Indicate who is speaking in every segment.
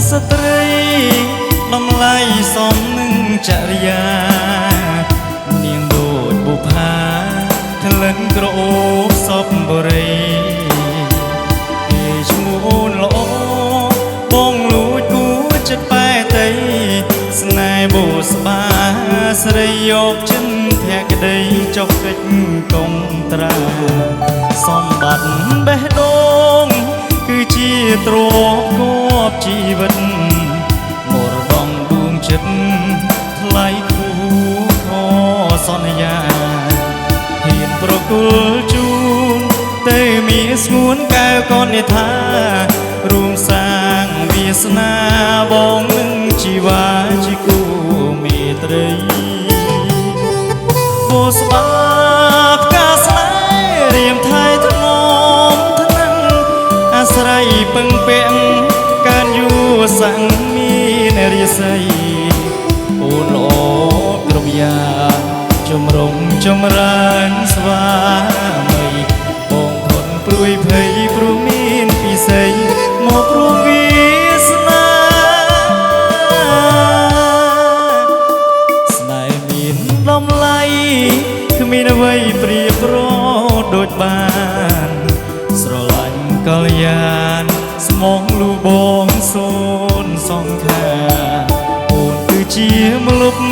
Speaker 1: ស្ត្រីដំឡៃសមនឹងចរិយានាងដូចបុប្ផាក្លិនក្រអូបសពបរិយគេឈ្មោះអូនល្អបងលួចគួចិត្តបែតីស្នេហ៍បូស្បាស្រីយកចិនភក្តីចុកកិច្ចកុំត្រាសម្បត្តិបេះដូងគឺជាទ្រព្យគប់ជីវិតមរបងដួងចិត្តថ្លៃគូខសន្យាហ៊ានប្រគល់ជូនតែមានស្ងួនកែវកននិថារួមសាងវាសនាបងនឹងជីវ៉ាជាគូមេត្រីបូស្បាផ្កាស្នេហ៍រៀមថៃថ្នមថ្នាំងអាស្រ័យពឹងពាក់ការយួរសាំងមានរាសីអូនល្អគ្រប់យ៉ាងជំរុងចម្រើនស្វាមីបងធន់ព្រួយភ័យព្រោះមានពិសីមករួមវាសនាស្នេហ៍មានតម្លៃគ្មានអ្វីប្រៀបប្រដូចបានស្រឡាញ់កល្យានស្មងលូបងសូនសងខាអូនគឺជាម្លប់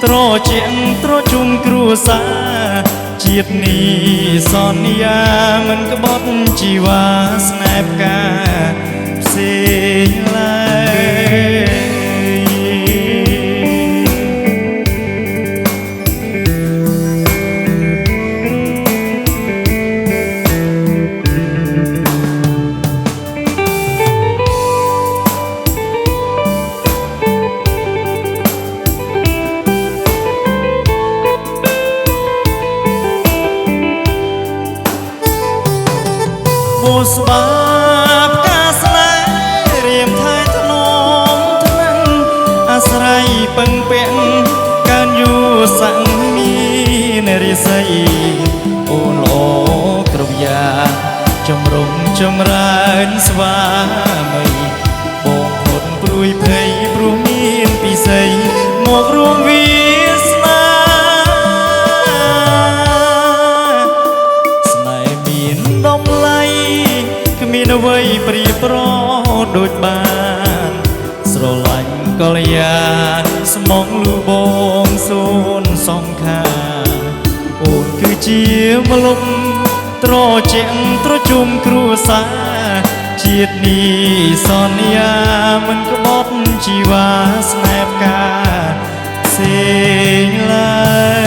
Speaker 1: ត្រជាក់ត្រជុំគ្រួសារជាតិនេះសន្យាមិនក្បត់ជីវ៉ាស្នេហ៍ផ្កាផ្សេងឡើយបូស្បាផ្កាស្នេហ៍រៀមថៃថ្នមថ្នាំងអាស្រ័យពឹងពាក់ការយួរសាំងមានរាសីអូនល្អគ្រប់យ៉ាងជំរុំចម្រើនស្វាមីបងធន់ព្រួយភ័យព្រោះមានពិសីមករួមវាសនាស្នេហ៍មានតម្លៃគ្មានអ្វីប្រៀបប្រដូចបានស្រឡាញ់កល្យានស្មងលូបងសូនសងខាអូនគឺជាម្លប់ត្រជាក់ត្រជុំគ្រួសារជាតិនេះសន្យាមិនក្បត់ជីវ៉ាស្នេហ៍ផ្កាផ្សេងឡើយ